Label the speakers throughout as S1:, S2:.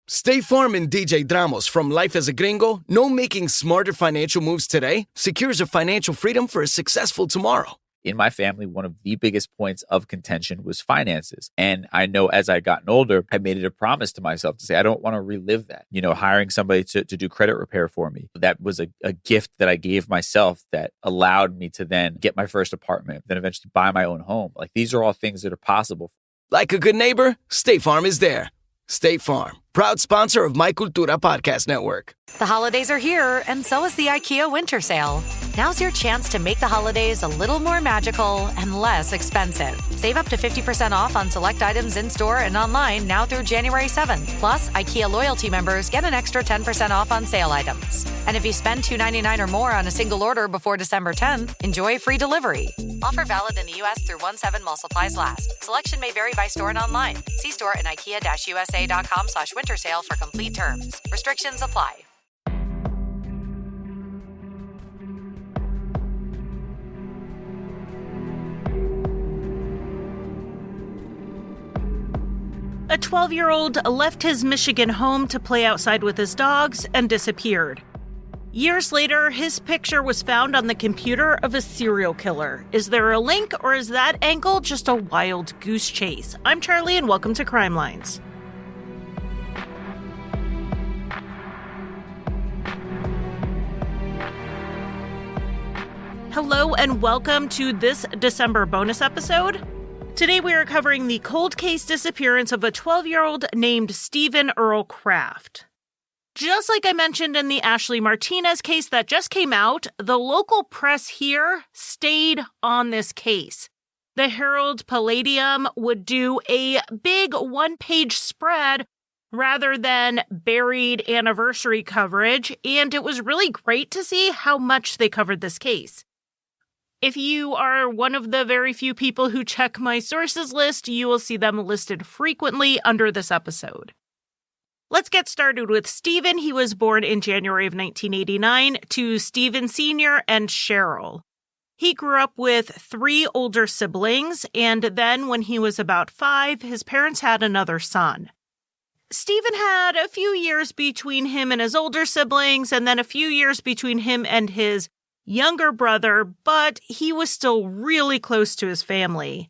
S1: State Farm and DJ Dramos from Life as a Gringo know making smarter financial moves today secures your financial freedom for a successful tomorrow.
S2: In my family, one of the biggest points of contention was finances. And I know as I gotten older, I made it a promise to myself to say, I don't want to relive that. Hiring somebody to do credit repair for me. That was a gift that I gave myself that allowed me to then get my first apartment, then eventually buy my own home. Like, these are all things that are possible.
S1: Like a good neighbor, State Farm is there. State Farm, proud sponsor of My Cultura Podcast Network.
S3: The holidays are here, and so is the IKEA winter sale. Now's your chance to make the holidays a little more magical and less expensive. Save up to 50% off on select items in-store and online now through January 7th. Plus, IKEA loyalty members get an extra 10% off on sale items. And if you spend $2.99 or more on a single order before December 10th, enjoy free delivery. Offer valid in the U.S. through 1/7 while supplies last. Selection may vary by store and online. See store and IKEA-USA.com/winter sale for complete terms. Restrictions apply.
S4: A 12-year-old left his Michigan home to play outside with his dogs and disappeared. Years later, his picture was found on the computer of a serial killer. Is there a link, or is that angle just a wild goose chase? I'm Charlie, and welcome to Crimelines. Hello, and welcome to this December bonus episode. Today we are covering the cold case disappearance of a 12-year-old named Stephen Earl Kraft. Just like I mentioned in the Ashley Martinez case that just came out, the local press here stayed on this case. The Herald Palladium would do a big one-page spread rather than buried anniversary coverage, and it was really great to see how much they covered this case. If you are one of the very few people who check my sources list, you will see them listed frequently under this episode. Let's get started with Stephen. He was born in January of 1989 to Stephen Sr. and Cheryl. He grew up with 3 older siblings, and then when he was about 5, his parents had another son. Stephen had a few years between him and his older siblings, and then a few years between him and his younger brother, but he was still really close to his family.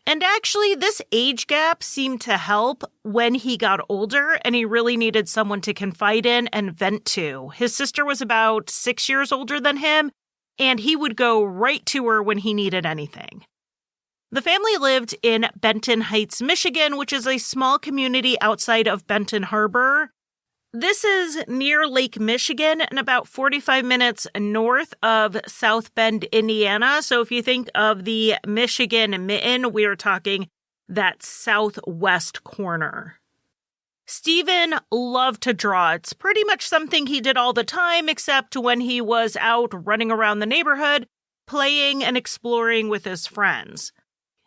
S4: And actually, this age gap seemed to help when he got older and he really needed someone to confide in and vent to. His sister was about 6 years older than him, and he would go right to her when he needed anything. The family lived in Benton Heights, Michigan, which is a small community outside of Benton Harbor. This is near Lake Michigan and about 45 minutes north of South Bend, Indiana. So if you think of the Michigan mitten, we're talking that southwest corner. Stephen loved to draw. It's pretty much something he did all the time, except when he was out running around the neighborhood, playing and exploring with his friends.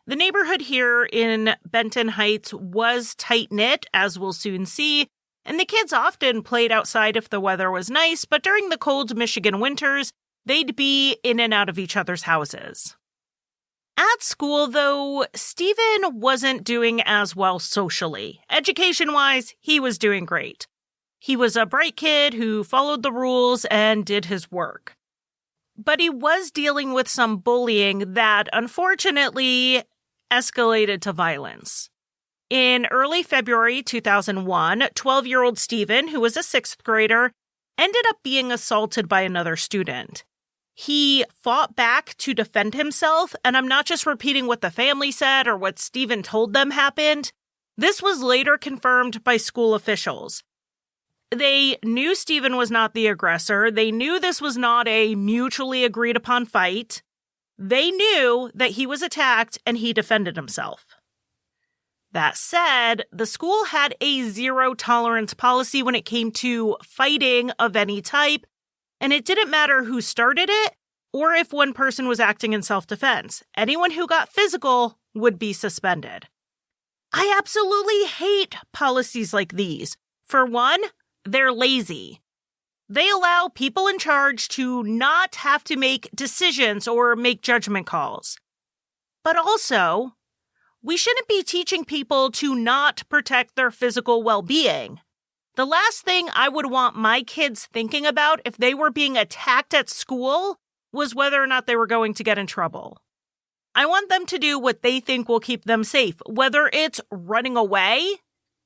S4: The neighborhood here in Benton Heights was tight-knit, as we'll soon see, and the kids often played outside if the weather was nice, but during the cold Michigan winters, they'd be in and out of each other's houses. At school, though, Stephen wasn't doing as well socially. Education-wise, he was doing great. He was a bright kid who followed the rules and did his work. But he was dealing with some bullying that, unfortunately, escalated to violence. In early February 2001, 12-year-old Stephen, who was a 6th grader, ended up being assaulted by another student. He fought back to defend himself, and I'm not just repeating what the family said or what Stephen told them happened. This was later confirmed by school officials. They knew Stephen was not the aggressor. They knew this was not a mutually agreed upon fight. They knew that he was attacked and he defended himself. That said, the school had a zero-tolerance policy when it came to fighting of any type, and it didn't matter who started it or if one person was acting in self-defense. Anyone who got physical would be suspended. I absolutely hate policies like these. For one, they're lazy. They allow people in charge to not have to make decisions or make judgment calls. But also, we shouldn't be teaching people to not protect their physical well-being. The last thing I would want my kids thinking about if they were being attacked at school was whether or not they were going to get in trouble. I want them to do what they think will keep them safe, whether it's running away,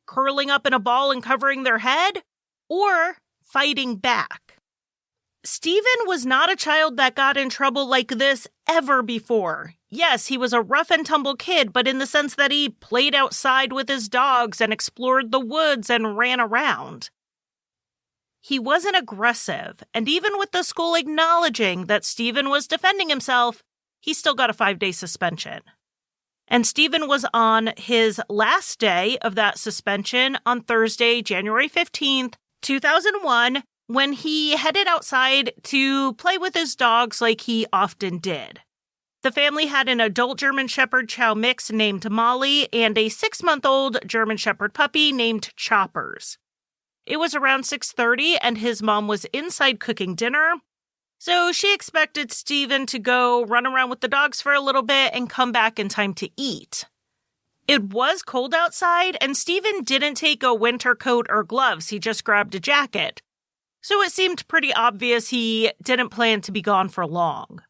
S4: curling up in a ball and covering their head, or fighting back. Stephen was not a child that got in trouble like this ever before. Yes, he was a rough and tumble kid, but in the sense that he played outside with his dogs and explored the woods and ran around. He wasn't aggressive, and even with the school acknowledging that Stephen was defending himself, he still got a 5-day suspension. And Stephen was on his last day of that suspension on Thursday, January 15th, 2001, when he headed outside to play with his dogs like he often did. The family had an adult German Shepherd Chow mix named Molly and a 6-month-old German Shepherd puppy named Choppers. It was around 6:30 and his mom was inside cooking dinner, so she expected Stephen to go run around with the dogs for a little bit and come back in time to eat. It was cold outside and Stephen didn't take a winter coat or gloves, he just grabbed a jacket. So it seemed pretty obvious he didn't plan to be gone for long.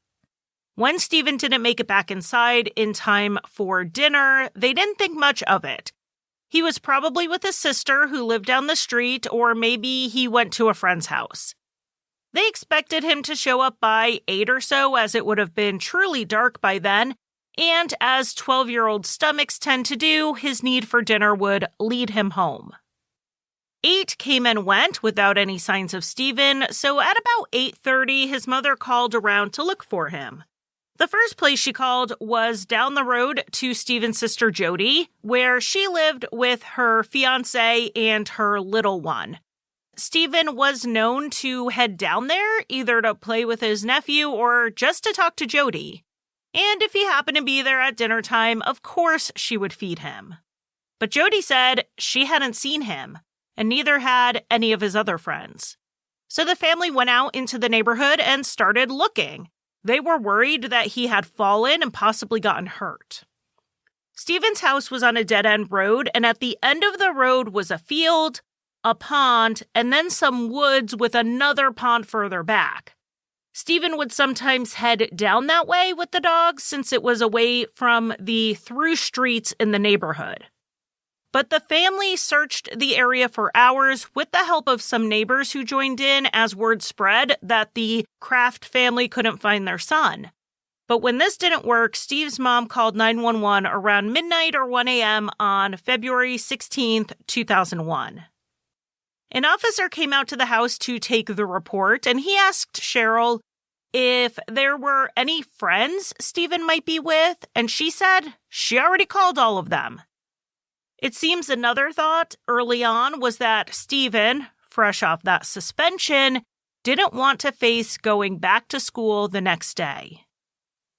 S4: When Stephen didn't make it back inside in time for dinner, they didn't think much of it. He was probably with his sister who lived down the street, or maybe he went to a friend's house. They expected him to show up by 8 or so, as it would have been truly dark by then, and as 12-year-old stomachs tend to do, his need for dinner would lead him home. 8 came and went without any signs of Stephen, so at about 8:30, his mother called around to look for him. The first place she called was down the road to Stephen's sister Jody, where she lived with her fiancé and her little one. Stephen was known to head down there either to play with his nephew or just to talk to Jody. And if he happened to be there at dinner time, of course she would feed him. But Jody said she hadn't seen him, and neither had any of his other friends. So the family went out into the neighborhood and started looking. They were worried that he had fallen and possibly gotten hurt. Stephen's house was on a dead-end road, and at the end of the road was a field, a pond, and then some woods with another pond further back. Stephen would sometimes head down that way with the dogs since it was away from the through streets in the neighborhood. But the family searched the area for hours with the help of some neighbors who joined in as word spread that the Kraft family couldn't find their son. But when this didn't work, Steve's mom called 911 around midnight or 1 a.m. on February 16th, 2001. An officer came out to the house to take the report, and he asked Cheryl if there were any friends Stephen might be with, and she said she already called all of them. It seems another thought early on was that Stephen, fresh off that suspension, didn't want to face going back to school the next day.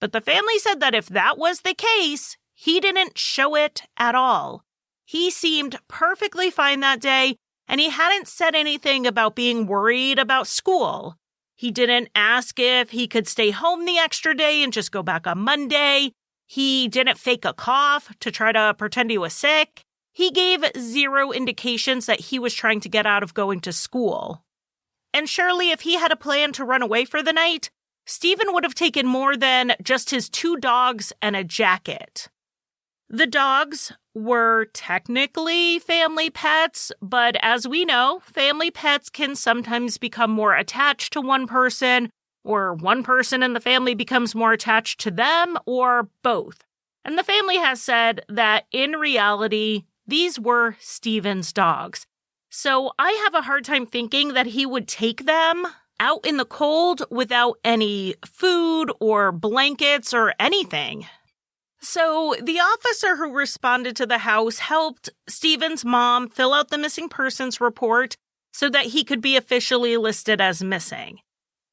S4: But the family said that if that was the case, he didn't show it at all. He seemed perfectly fine that day, and he hadn't said anything about being worried about school. He didn't ask if he could stay home the extra day and just go back on Monday. He didn't fake a cough to try to pretend he was sick. He gave zero indications that he was trying to get out of going to school. And surely if he had a plan to run away for the night, Stephen would have taken more than just his 2 dogs and a jacket. The dogs were technically family pets, but as we know, family pets can sometimes become more attached to one person, or one person in the family becomes more attached to them, or both. And the family has said that in reality, these were Stephen's dogs. So I have a hard time thinking that he would take them out in the cold without any food or blankets or anything. So the officer who responded to the house helped Stephen's mom fill out the missing persons report so that he could be officially listed as missing.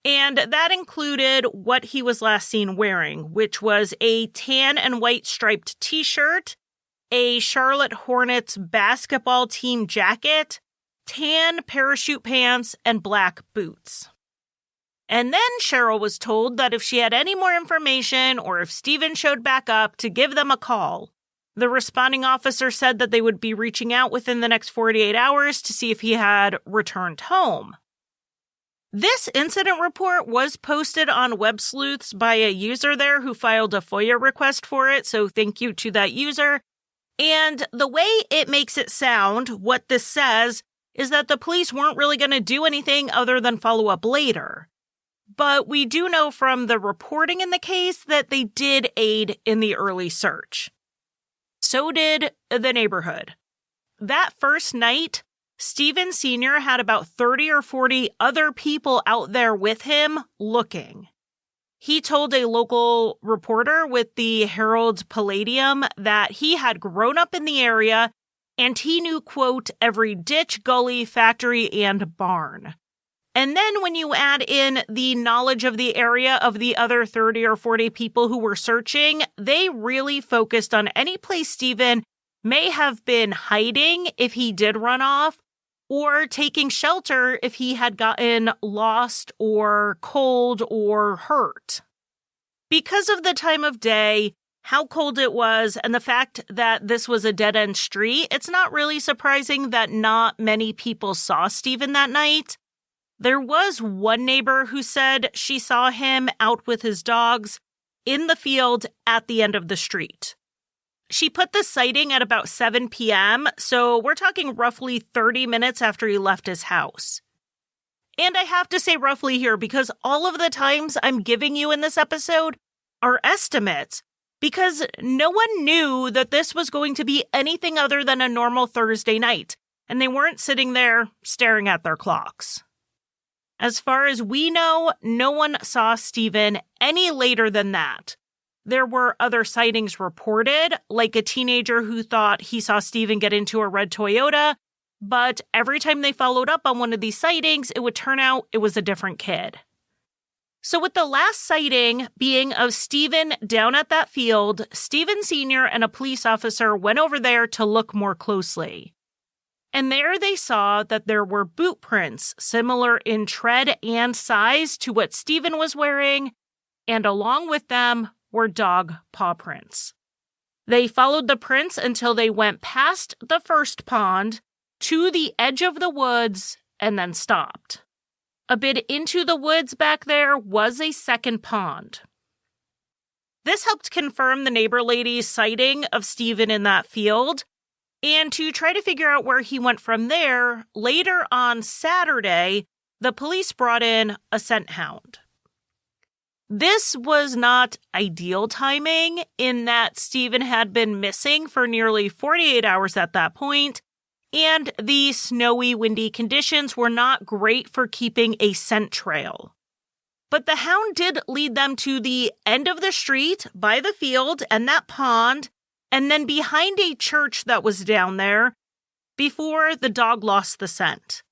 S4: And that included what he was last seen wearing, which was a tan and white striped t-shirt, a Charlotte Hornets basketball team jacket, tan parachute pants, and black boots. And then Cheryl was told that if she had any more information or if Stephen showed back up, to give them a call. The responding officer said that they would be reaching out within the next 48 hours to see if he had returned home. This incident report was posted on Web Sleuths by a user there who filed a FOIA request for it, so thank you to that user. And the way it makes it sound, what this says, is that the police weren't really going to do anything other than follow up later. But we do know from the reporting in the case that they did aid in the early search. So did the neighborhood. That first night, Stephen Sr. had about 30 or 40 other people out there with him looking. He told a local reporter with the Herald Palladium that he had grown up in the area and he knew, quote, every ditch, gully, factory, and barn. And then when you add in the knowledge of the area of the other 30 or 40 people who were searching, they really focused on any place Stephen may have been hiding if he did run off, or taking shelter if he had gotten lost or cold or hurt. Because of the time of day, how cold it was, and the fact that this was a dead-end street, it's not really surprising that not many people saw Stephen that night. There was one neighbor who said she saw him out with his dogs in the field at the end of the street. She put the sighting at about 7 p.m., so we're talking roughly 30 minutes after he left his house. And I have to say roughly here because all of the times I'm giving you in this episode are estimates, because no one knew that this was going to be anything other than a normal Thursday night, and they weren't sitting there staring at their clocks. As far as we know, no one saw Stephen any later than that. There were other sightings reported, like a teenager who thought he saw Stephen get into a red Toyota, but every time they followed up on one of these sightings, it would turn out it was a different kid. So with the last sighting being of Stephen down at that field, Stephen Sr. and a police officer went over there to look more closely. And there they saw that there were boot prints similar in tread and size to what Stephen was wearing, and along with them were dog paw prints. They followed the prints until they went past the first pond to the edge of the woods and then stopped. A bit into the woods back there was a second pond. This helped confirm the neighbor lady's sighting of Stephen in that field. And to try to figure out where he went from there, later on Saturday, the police brought in a scent hound. This was not ideal timing in that Stephen had been missing for nearly 48 hours at that point, and the snowy, windy conditions were not great for keeping a scent trail. But the hound did lead them to the end of the street by the field and that pond, and then behind a church that was down there before the dog lost the scent.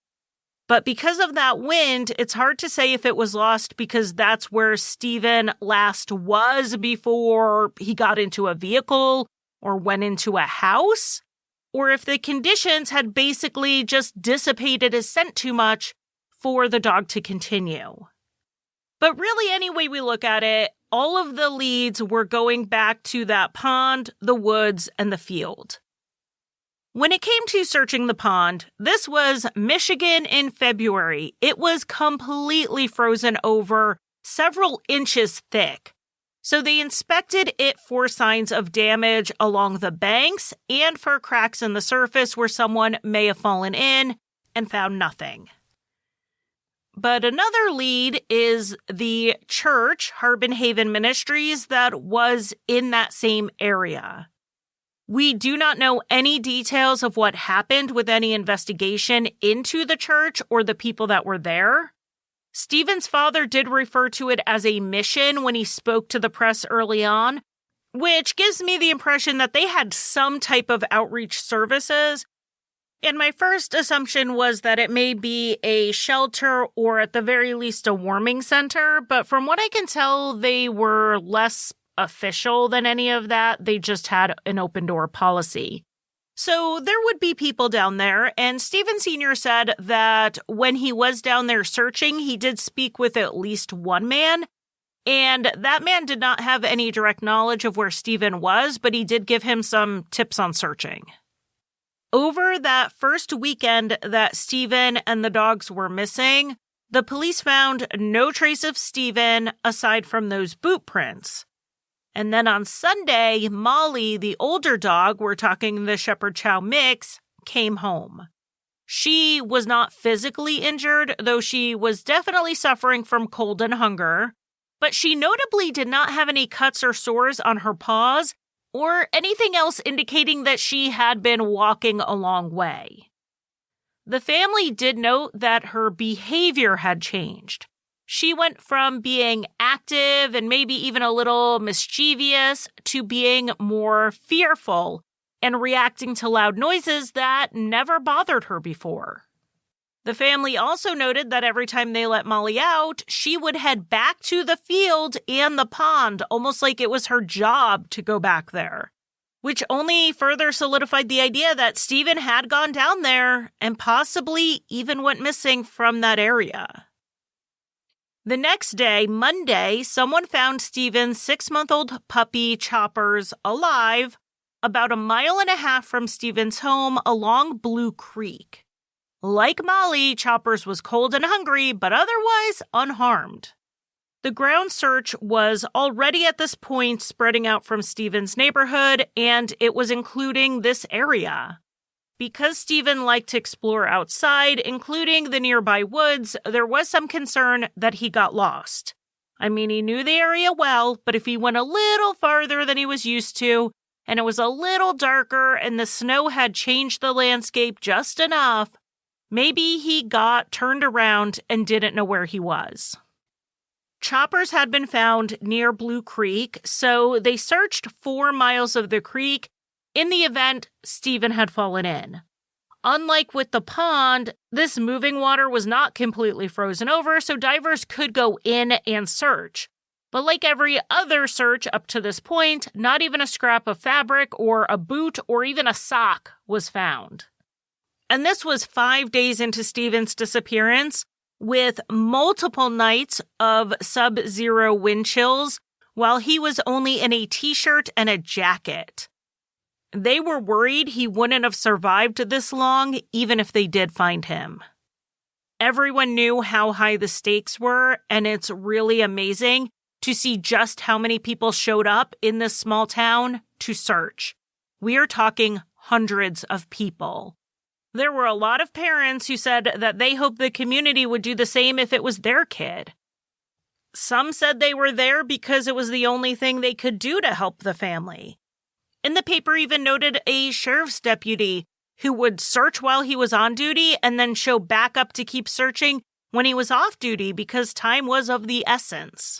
S4: But because of that wind, it's hard to say if it was lost because that's where Stephen last was before he got into a vehicle or went into a house, or if the conditions had basically just dissipated his scent too much for the dog to continue. But really, any way we look at it, all of the leads were going back to that pond, the woods, and the field. When it came to searching the pond, this was Michigan in February. It was completely frozen over, several inches thick. So they inspected it for signs of damage along the banks and for cracks in the surface where someone may have fallen in, and found nothing. But another lead is the church, Harbin Haven Ministries, that was in that same area. We do not know any details of what happened with any investigation into the church or the people that were there. Stephen's father did refer to it as a mission when he spoke to the press early on, which gives me the impression that they had some type of outreach services. And my first assumption was that it may be a shelter or at the very least a warming center, but from what I can tell, they were less official than any of that. They just had an open door policy. So there would be people down there, and Stephen Sr. said that when he was down there searching, he did speak with at least one man, And that man did not have any direct knowledge of where Stephen was, but he did give him some tips on searching. Over that first weekend that Stephen and the dogs were missing, the police found no trace of Stephen aside from those boot prints. And then on Sunday, Molly, the older dog we're talking the Shepherd Chow mix, came home. She was not physically injured, though she was definitely suffering from cold and hunger, but she notably did not have any cuts or sores on her paws or anything else indicating that she had been walking a long way. The family did note that her behavior had changed. She went from being active and maybe even a little mischievous to being more fearful and reacting to loud noises that never bothered her before. The family also noted that every time they let Molly out, she would head back to the field and the pond, almost like it was her job to go back there, which only further solidified the idea that Stephen had gone down there and possibly even went missing from that area. The next day, Monday, someone found Stephen's 6-month-old puppy, Choppers, alive about 1.5 miles from Stephen's home along Blue Creek. Like Molly, Choppers was cold and hungry, but otherwise unharmed. The ground search was already at this point spreading out from Stephen's neighborhood, and it was including this area. Because Stephen liked to explore outside, including the nearby woods, there was some concern that he got lost. I mean, he knew the area well, but if he went a little farther than he was used to, and it was a little darker and the snow had changed the landscape just enough, maybe he got turned around and didn't know where he was. Choppers had been found near Blue Creek, so they searched 4 miles of the creek in the event Stephen had fallen in. Unlike with the pond, this moving water was not completely frozen over, so divers could go in and search. But like every other search up to this point, not even a scrap of fabric or a boot or even a sock was found. And this was 5 days into Stephen's disappearance, with multiple nights of sub-zero wind chills, while he was only in a t-shirt and a jacket. They were worried he wouldn't have survived this long, even if they did find him. Everyone knew how high the stakes were, and it's really amazing to see just how many people showed up in this small town to search. We are talking hundreds of people. There were a lot of parents who said that they hoped the community would do the same if it was their kid. Some said they were there because it was the only thing they could do to help the family. And the paper even noted a sheriff's deputy who would search while he was on duty and then show back up to keep searching when he was off duty because time was of the essence.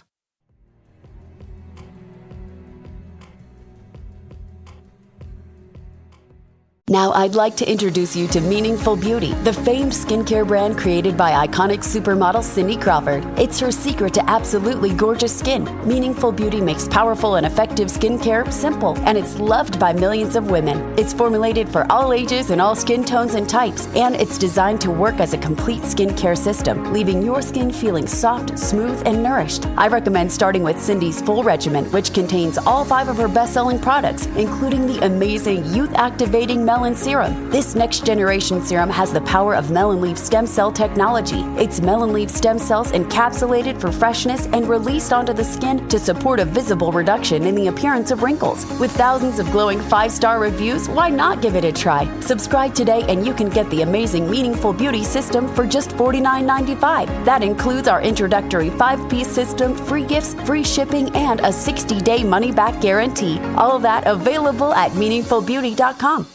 S5: Now I'd like to introduce you to Meaningful Beauty, the famed skincare brand created by iconic supermodel Cindy Crawford. It's her secret to absolutely gorgeous skin. Meaningful Beauty makes powerful and effective skincare simple, and it's loved by millions of women. It's formulated for all ages and all skin tones and types, and it's designed to work as a complete skincare system, leaving your skin feeling soft, smooth, and nourished. I recommend starting with Cindy's full regimen, which contains all 5 of her best-selling products, including the amazing youth-activating Melon Serum. This next-generation serum has the power of melon leaf stem cell technology. It's melon leaf stem cells encapsulated for freshness and released onto the skin to support a visible reduction in the appearance of wrinkles. With thousands of glowing 5-star reviews, why not give it a try? Subscribe today and you can get the amazing Meaningful Beauty system for just $49.95. That includes our introductory 5-piece system, free gifts, free shipping, and a 60-day money-back guarantee. All of that available at meaningfulbeauty.com.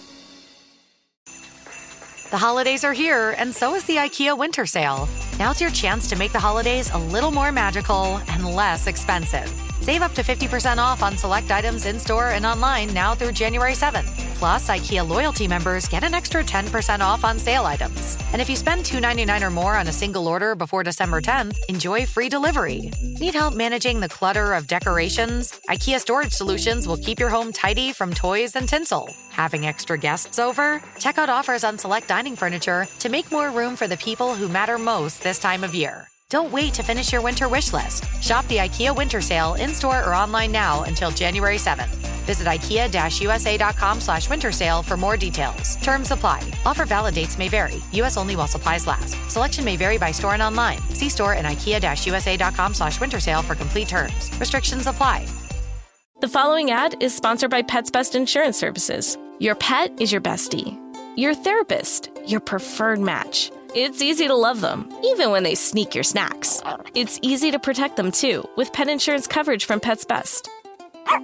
S3: The holidays are here, and so is the IKEA winter sale. Now's your chance to make the holidays a little more magical and less expensive. Save up to 50% off on select items in-store and online now through January 7th. Plus, IKEA loyalty members get an extra 10% off on sale items. And if you spend $2.99 or more on a single order before December 10th, enjoy free delivery. Need help managing the clutter of decorations? IKEA Storage Solutions will keep your home tidy from toys and tinsel. Having extra guests over? Check out offers on select dining furniture to make more room for the people who matter most this time of year. Don't wait to finish your winter wish list. Shop the IKEA Winter Sale in-store or online now until January 7th. Visit IKEA-USA.com/winter sale for more details. Terms apply. Offer valid dates may vary. U.S. only while supplies last. Selection may vary by store and online. See store and IKEA-USA.com/winter sale for complete terms. Restrictions apply.
S6: The following ad is sponsored by Pets Best Insurance Services. Your pet is your bestie. Your therapist, your preferred match. It's easy to love them, even when they sneak your snacks. It's easy to protect them, too, with pet insurance coverage from Pets Best.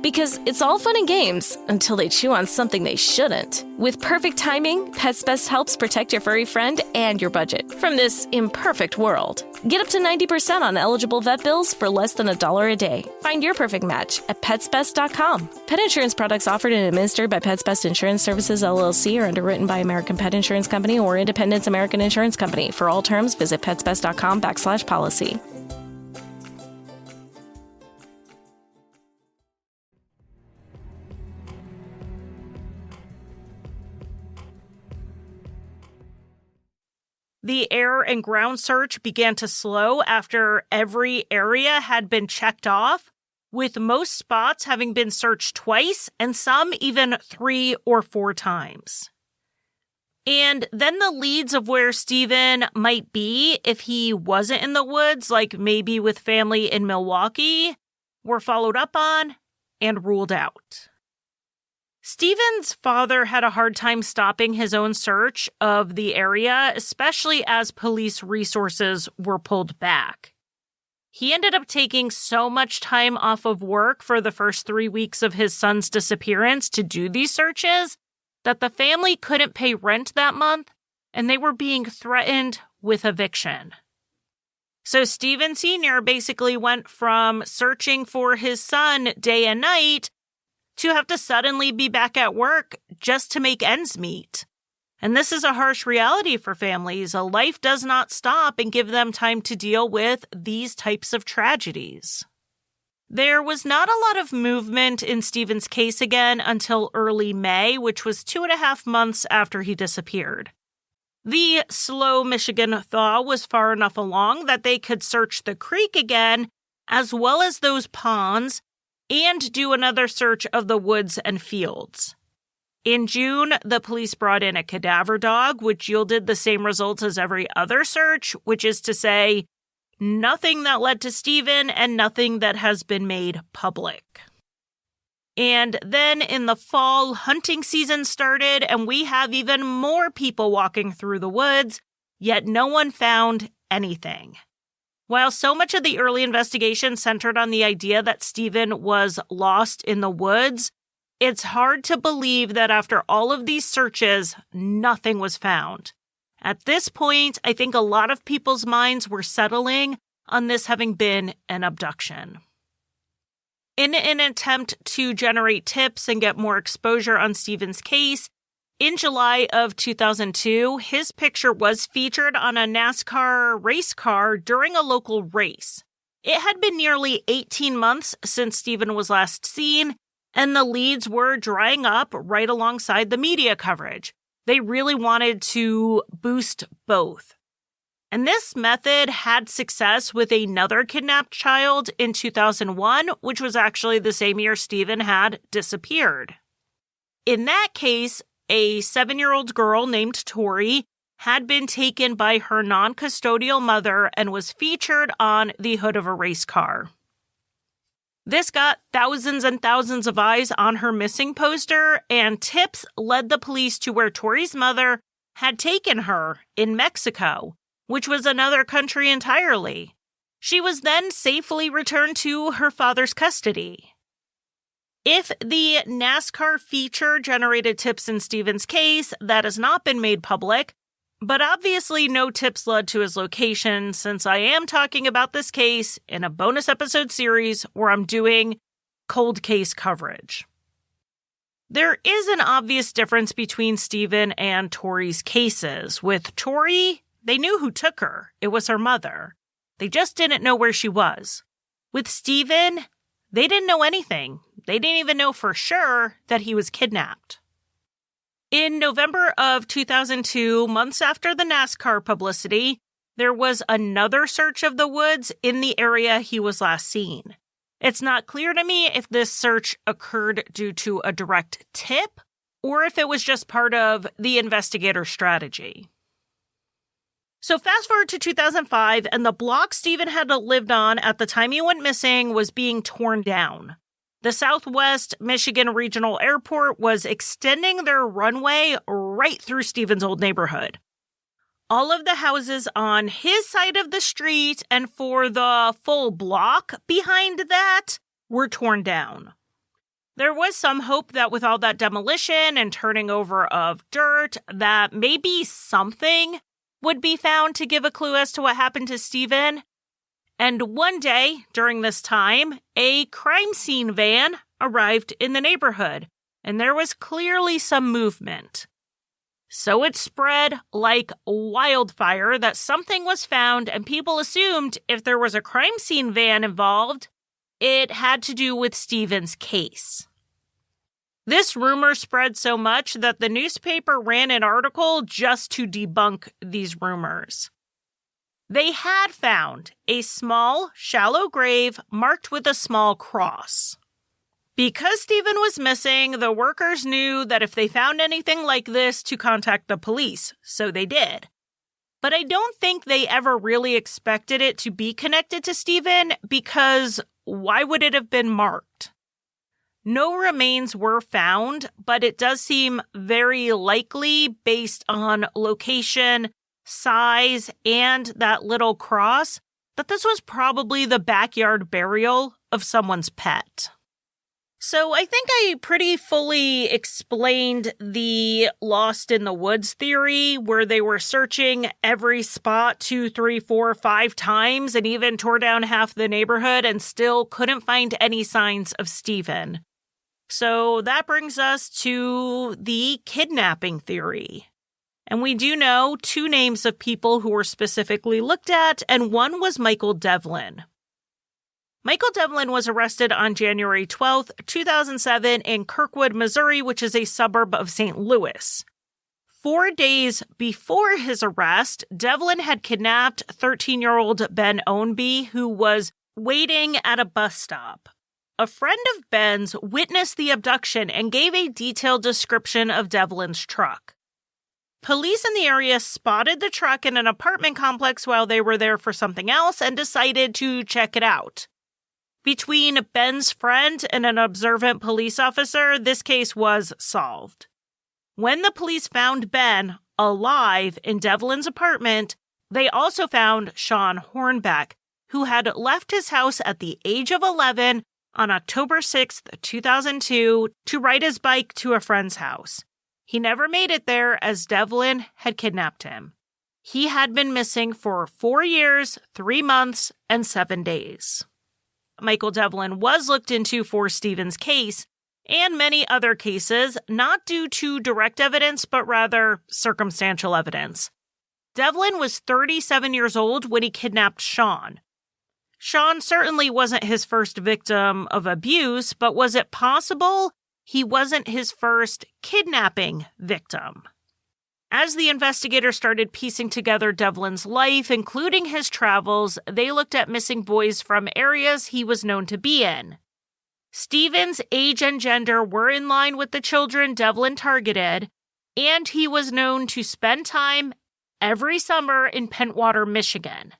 S6: Because it's all fun and games until they chew on something they shouldn't. With perfect timing, Pets Best helps protect your furry friend and your budget from this imperfect world. Get up to 90% on eligible vet bills for less than $1 a day. Find your perfect match at PetsBest.com. Pet insurance products offered and administered by Pets Best Insurance Services, LLC, are underwritten by American Pet Insurance Company or Independence American Insurance Company. For all terms, visit PetsBest.com/policy.
S4: The air and ground search began to slow after every area had been checked off, with most spots having been searched twice and some even 3 or 4 times. And then the leads of where Stephen might be if he wasn't in the woods, like maybe with family in Milwaukee, were followed up on and ruled out. Stephen's father had a hard time stopping his own search of the area, especially as police resources were pulled back. He ended up taking so much time off of work for the first 3 weeks of his son's disappearance to do these searches that the family couldn't pay rent that month, and they were being threatened with eviction. So Stephen Sr. basically went from searching for his son day and night to have to suddenly be back at work just to make ends meet. And this is a harsh reality for families. A life does not stop and give them time to deal with these types of tragedies. There was not a lot of movement in Stephen's case again until early May, which was 2.5 months after he disappeared. The slow Michigan thaw was far enough along that they could search the creek again, as well as those ponds, and do another search of the woods and fields. In June, the police brought in a cadaver dog, which yielded the same results as every other search, which is to say, nothing that led to Stephen and nothing that has been made public. And then in the fall, hunting season started, and we have even more people walking through the woods, yet no one found anything. While so much of the early investigation centered on the idea that Stephen was lost in the woods, it's hard to believe that after all of these searches, nothing was found. At this point, I think a lot of people's minds were settling on this having been an abduction. In an attempt to generate tips and get more exposure on Stephen's case, in July of 2002, his picture was featured on a NASCAR race car during a local race. It had been nearly 18 months since Stephen was last seen, and the leads were drying up right alongside the media coverage. They really wanted to boost both. And this method had success with another kidnapped child in 2001, which was actually the same year Stephen had disappeared. In that case, a 7-year-old girl named Tori had been taken by her non-custodial mother and was featured on the hood of a race car. This got thousands and thousands of eyes on her missing poster, and tips led the police to where Tori's mother had taken her in Mexico, which was another country entirely. She was then safely returned to her father's custody. If the NASCAR feature generated tips in Stephen's case, that has not been made public, but obviously no tips led to his location, since I am talking about this case in a bonus episode series where I'm doing cold case coverage. There is an obvious difference between Stephen and Tori's cases. With Tori, they knew who took her. It was her mother. They just didn't know where she was. With Stephen, they didn't know anything. They didn't even know for sure that he was kidnapped. In November of 2002, months after the NASCAR publicity, there was another search of the woods in the area he was last seen. It's not clear to me if this search occurred due to a direct tip or if it was just part of the investigator's strategy. So fast forward to 2005, and the block Stephen had lived on at the time he went missing was being torn down. The Southwest Michigan Regional Airport was extending their runway right through Stephen's old neighborhood. All of the houses on his side of the street and for the full block behind that were torn down. There was some hope that with all that demolition and turning over of dirt, that maybe something would be found to give a clue as to what happened to Stephen. And one day during this time, a crime scene van arrived in the neighborhood, and there was clearly some movement. So it spread like wildfire that something was found, and people assumed if there was a crime scene van involved, it had to do with Stephen's case. This rumor spread so much that the newspaper ran an article just to debunk these rumors. They had found a small, shallow grave marked with a small cross. Because Stephen was missing, the workers knew that if they found anything like this to contact the police, so they did. But I don't think they ever really expected it to be connected to Stephen, because why would it have been marked? No remains were found, but it does seem very likely based on location, size, and that little cross that this was probably the backyard burial of someone's pet. So I think I pretty fully explained the lost in the woods theory, where they were searching every spot 2, 3, 4, 5 times and even tore down half the neighborhood and still couldn't find any signs of Stephen. So that brings us to the kidnapping theory. And we do know 2 names of people who were specifically looked at, and one was Michael Devlin. Michael Devlin was arrested on January 12th, 2007 in Kirkwood, Missouri, which is a suburb of St. Louis. 4 days before his arrest, Devlin had kidnapped 13-year-old Ben Ownby, who was waiting at a bus stop. A friend of Ben's witnessed the abduction and gave a detailed description of Devlin's truck. Police in the area spotted the truck in an apartment complex while they were there for something else and decided to check it out. Between Ben's friend and an observant police officer, this case was solved. When the police found Ben alive in Devlin's apartment, they also found Sean Hornbeck, who had left his house at the age of 11 on October 6, 2002, to ride his bike to a friend's house. He never made it there as Devlin had kidnapped him. He had been missing for 4 years, 3 months, and 7 days. Michael Devlin was looked into for Stephen's case and many other cases, not due to direct evidence, but rather circumstantial evidence. Devlin was 37 years old when he kidnapped Sean. Sean certainly wasn't his first victim of abuse, but was it possible he wasn't his first kidnapping victim? As the investigators started piecing together Devlin's life, including his travels, they looked at missing boys from areas he was known to be in. Stephen's age and gender were in line with the children Devlin targeted, and he was known to spend time every summer in Pentwater, Michigan.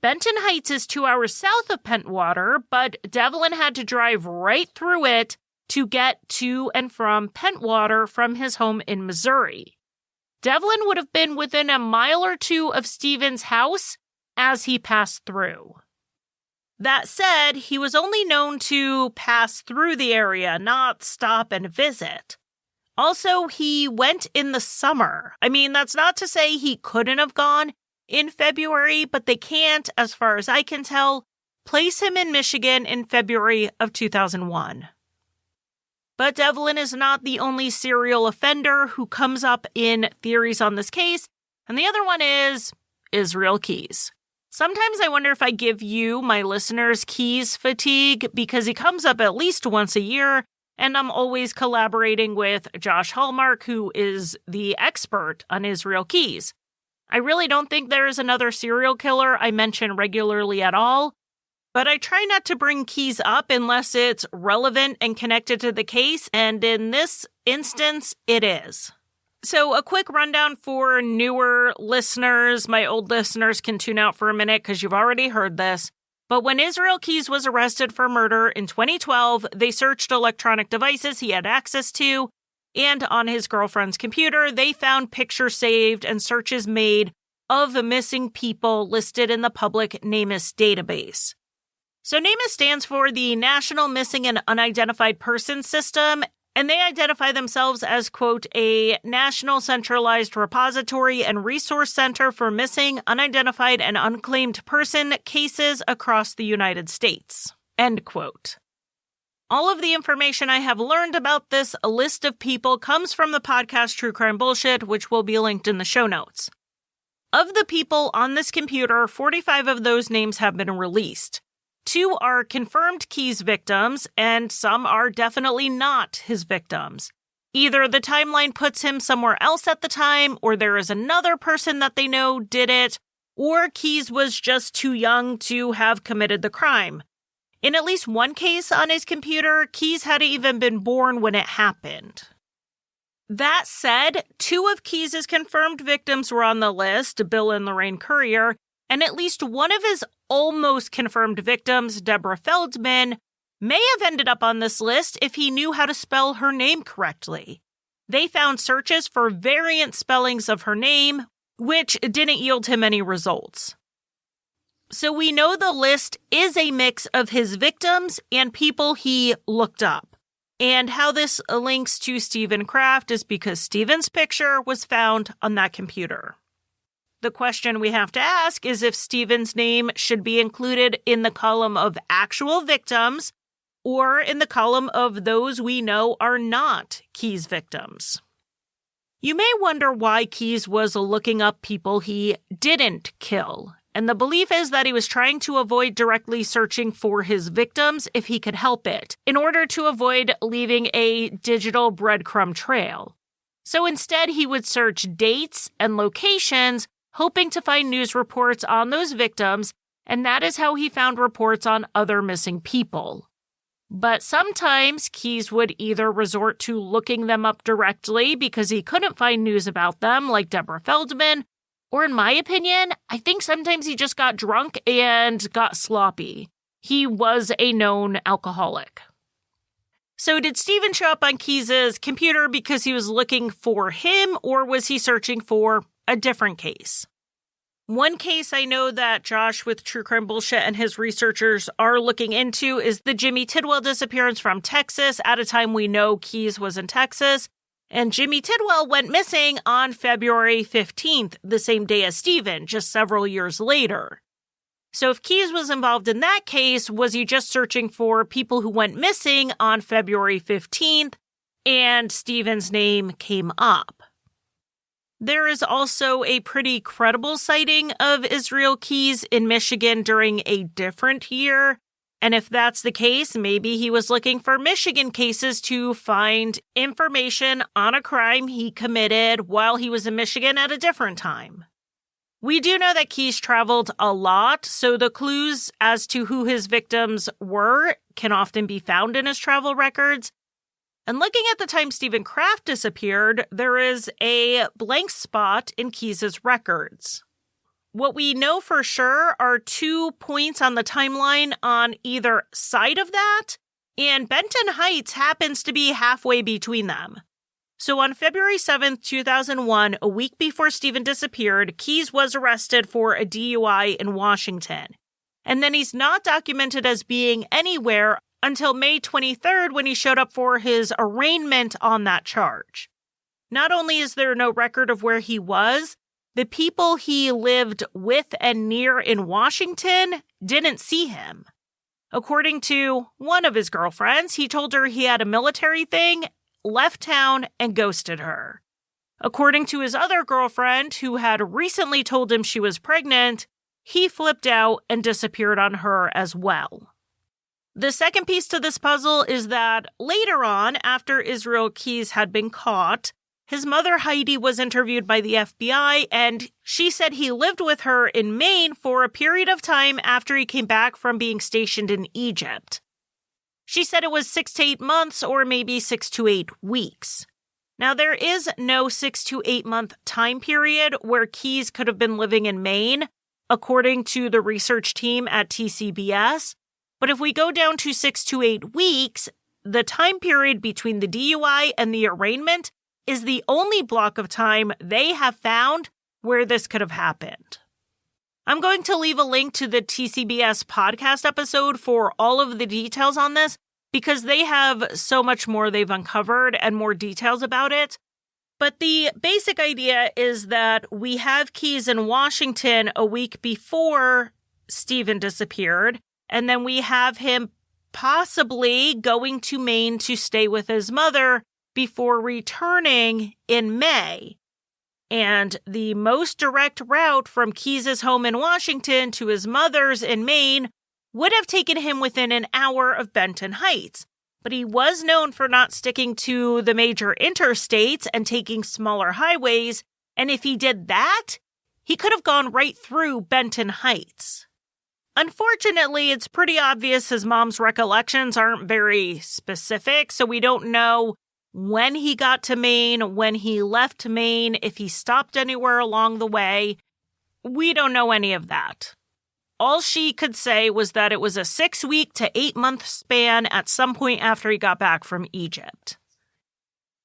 S4: Benton Heights is 2 hours south of Pentwater, but Devlin had to drive right through it to get to and from Pentwater from his home in Missouri. Devlin would have been within a mile or 2 of Stephen's house as he passed through. That said, he was only known to pass through the area, not stop and visit. Also, he went in the summer. I mean, that's not to say he couldn't have gone in February, but they can't, as far as I can tell, place him in Michigan in February of 2001. But Devlin is not the only serial offender who comes up in theories on this case, and the other one is Israel Keys. Sometimes I wonder if I give you, my listeners, Keys fatigue, because he comes up at least once a year, and I'm always collaborating with Josh Hallmark, who is the expert on Israel Keys. I really don't think there is another serial killer I mention regularly at all, but I try not to bring Keyes up unless it's relevant and connected to the case, and in this instance, it is. So a quick rundown for newer listeners. My old listeners can tune out for a minute because you've already heard this. But when Israel Keyes was arrested for murder in 2012, they searched electronic devices he had access to, and on his girlfriend's computer, they found pictures saved and searches made of the missing people listed in the public NamUs database. So NamUs stands for the National Missing and Unidentified Persons System, and they identify themselves as, quote, a national centralized repository and resource center for missing, unidentified, and unclaimed person cases across the United States, end quote. All of the information I have learned about this list of people comes from the podcast True Crime Bullshit, which will be linked in the show notes. Of the people on this computer, 45 of those names have been released. 2 are confirmed Keyes victims, and some are definitely not his victims. Either the timeline puts him somewhere else at the time, or there is another person that they know did it, or Keyes was just too young to have committed the crime. In at least one case on his computer, Keyes hadn't even been born when it happened. That said, 2 of Keyes' confirmed victims were on the list, Bill and Lorraine Currier, and at least one of his almost confirmed victims, Deborah Feldman, may have ended up on this list if he knew how to spell her name correctly. They found searches for variant spellings of her name, which didn't yield him any results. So we know the list is a mix of his victims and people he looked up. And how this links to Stephen Kraft is because Stephen's picture was found on that computer. The question we have to ask is if Stephen's name should be included in the column of actual victims or in the column of those we know are not Keyes victims. You may wonder why Keyes was looking up people he didn't kill, and the belief is that he was trying to avoid directly searching for his victims if he could help it, in order to avoid leaving a digital breadcrumb trail. So instead, he would search dates and locations, hoping to find news reports on those victims, and that is how he found reports on other missing people. But sometimes Keyes would either resort to looking them up directly because he couldn't find news about them, like Deborah Feldman, or in my opinion, I think sometimes he just got drunk and got sloppy. He was a known alcoholic. So did Stephen show up on Keyes' computer because he was looking for him, or was he searching for a different case? One case I know that Josh with True Crime Bullshit and his researchers are looking into is the Jimmy Tidwell disappearance from Texas at a time we know Keyes was in Texas. And Jimmy Tidwell went missing on February 15th, the same day as Stephen, just several years later. So if Keyes was involved in that case, was he just searching for people who went missing on February 15th and Stephen's name came up? There is also a pretty credible sighting of Israel Keyes in Michigan during a different year. And if that's the case, maybe he was looking for Michigan cases to find information on a crime he committed while he was in Michigan at a different time. We do know that Keyes traveled a lot, so the clues as to who his victims were can often be found in his travel records. And looking at the time Stephen Kraft disappeared, there is a blank spot in Keyes' records. What we know for sure are 2 points on the timeline on either side of that, and Benton Heights happens to be halfway between them. So on February 7th, 2001, a week before Stephen disappeared, Keyes was arrested for a DUI in Washington. And then he's not documented as being anywhere until May 23rd when he showed up for his arraignment on that charge. Not only is there no record of where he was, the people he lived with and near in Washington didn't see him. According to one of his girlfriends, he told her he had a military thing, left town, and ghosted her. According to his other girlfriend, who had recently told him she was pregnant, he flipped out and disappeared on her as well. The second piece to this puzzle is that later on, after Israel Keyes had been caught, His mother, Heidi, was interviewed by the FBI, and she said he lived with her in Maine for a period of time after he came back from being stationed in Egypt. She said it was 6 to 8 months or maybe 6 to 8 weeks. Now, there is no 6 to 8 month time period where Keyes could have been living in Maine, according to the research team at TCBS. But if we go down to 6 to 8 weeks, the time period between the DUI and the arraignment is the only block of time they have found where this could have happened. I'm going to leave a link to the TCBS podcast episode for all of the details on this because they have so much more they've uncovered and more details about it. But the basic idea is that we have Keyes in Washington a week before Stephen disappeared, and then we have him possibly going to Maine to stay with his mother before returning in May. And the most direct route from Keyes' home in Washington to his mother's in Maine would have taken him within an hour of Benton Heights. But he was known for not sticking to the major interstates and taking smaller highways. And if he did that, he could have gone right through Benton Heights. Unfortunately, it's pretty obvious his mom's recollections aren't very specific, so we don't know when he got to Maine, when he left Maine, if he stopped anywhere along the way. We don't know any of that. All she could say was that it was a 6-week to 8-month span at some point after he got back from Egypt.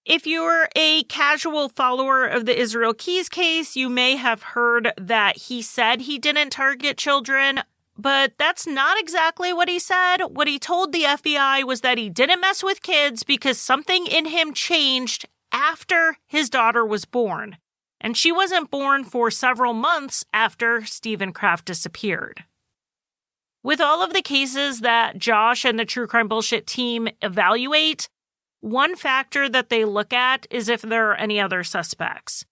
S4: If you're a casual follower of the Israel Keyes case, you may have heard that he said he didn't target children, but that's not exactly what he said. What he told the FBI was that he didn't mess with kids because something in him changed after his daughter was born. And she wasn't born for several months after Stephen Kraft disappeared. With all of the cases that Josh and the True Crime Bullshit team evaluate, one factor that they look at is if there are any other suspects.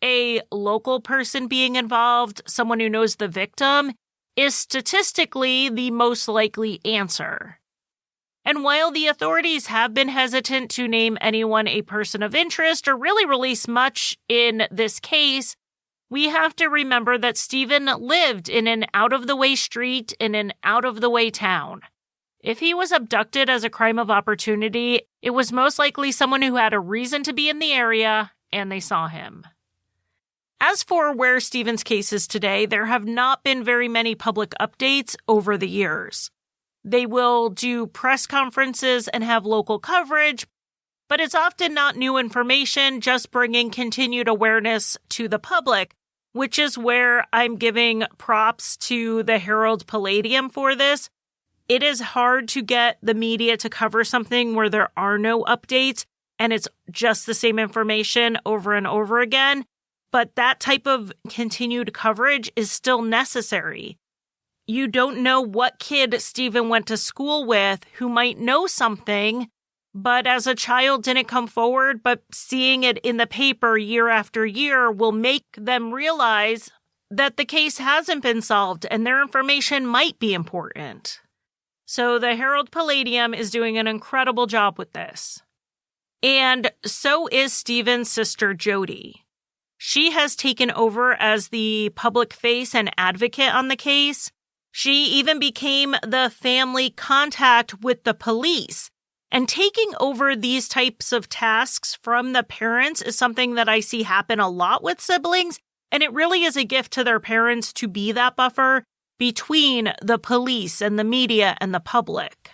S4: A local person being involved, someone who knows the victim, is statistically the most likely answer. And while the authorities have been hesitant to name anyone a person of interest or really release much in this case, we have to remember that Stephen lived in an out-of-the-way street in an out-of-the-way town. If he was abducted as a crime of opportunity, it was most likely someone who had a reason to be in the area, and they saw him. As for where Stephen's case is today, there have not been very many public updates over the years. They will do press conferences and have local coverage, but it's often not new information, just bringing continued awareness to the public, which is where I'm giving props to the Herald Palladium for this. It is hard to get the media to cover something where there are no updates, and it's just the same information over and over again. But that type of continued coverage is still necessary. You don't know what kid Stephen went to school with who might know something, but as a child didn't come forward, but seeing it in the paper year after year will make them realize that the case hasn't been solved and their information might be important. So the Herald Palladium is doing an incredible job with this. And so is Stephen's sister, Jody. She has taken over as the public face and advocate on the case. She even became the family contact with the police. And taking over these types of tasks from the parents is something that I see happen a lot with siblings, and it really is a gift to their parents to be that buffer between the police and the media and the public.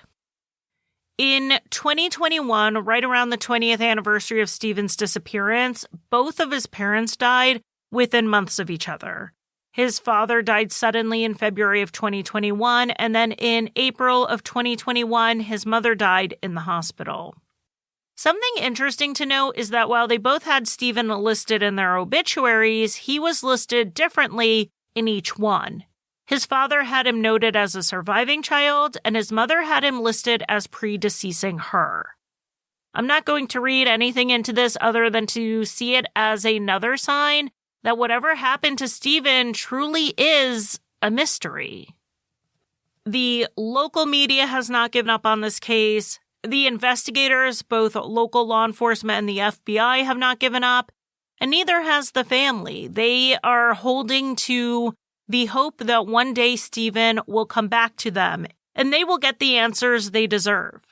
S4: In 2021, right around the 20th anniversary of Stephen's disappearance, both of his parents died within months of each other. His father died suddenly in February of 2021, and then in April of 2021, his mother died in the hospital. Something interesting to note is that while they both had Stephen listed in their obituaries, he was listed differently in each one. His father had him noted as a surviving child, and his mother had him listed as predeceasing her. I'm not going to read anything into this other than to see it as another sign that whatever happened to Stephen truly is a mystery. The local media has not given up on this case. The investigators, both local law enforcement and the FBI, have not given up, and neither has the family. They are holding to the hope that one day Stephen will come back to them, and they will get the answers they deserve.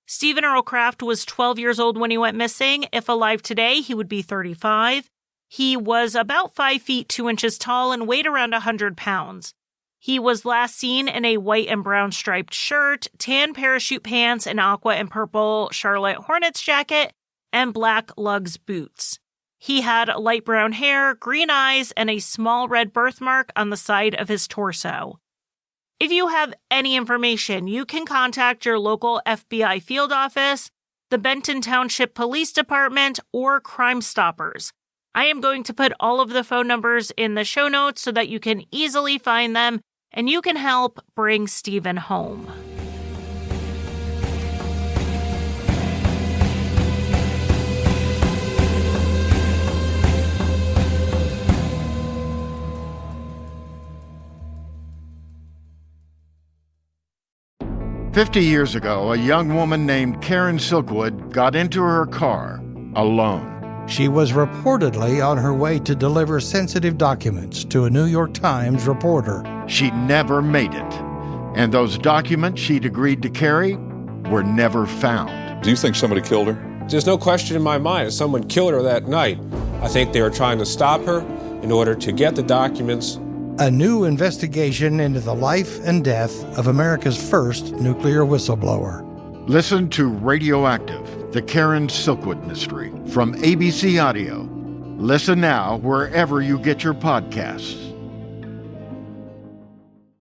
S4: Stephen Earl Kraft was 12 years old when he went missing. If alive today, he would be 35. He was about 5 feet 2 inches tall and weighed around 100 pounds. He was last seen in a white and brown striped shirt, tan parachute pants, an aqua and purple Charlotte Hornets jacket, and black Lugz boots. He had light brown hair, green eyes, and a small red birthmark on the side of his torso. If you have any information, you can contact your local FBI field office, the Benton Township Police Department, or Crime Stoppers. I am going to put all of the phone numbers in the show notes so that you can easily find them and you can help bring Stephen home.
S7: "50 years ago, a young woman named Karen Silkwood got into her car alone.
S8: She was reportedly on her way to deliver sensitive documents to a New York Times reporter.
S7: She never made it, and those documents she'd agreed to carry were never found."
S9: Do you think somebody killed her?
S10: There's no question in my mind that someone killed her that night. I think they were trying to stop her in order to get the documents.
S8: A new investigation into the life and death of America's first nuclear whistleblower.
S7: Listen to Radioactive, the Karen Silkwood Mystery from ABC Audio. Listen now wherever you get your podcasts.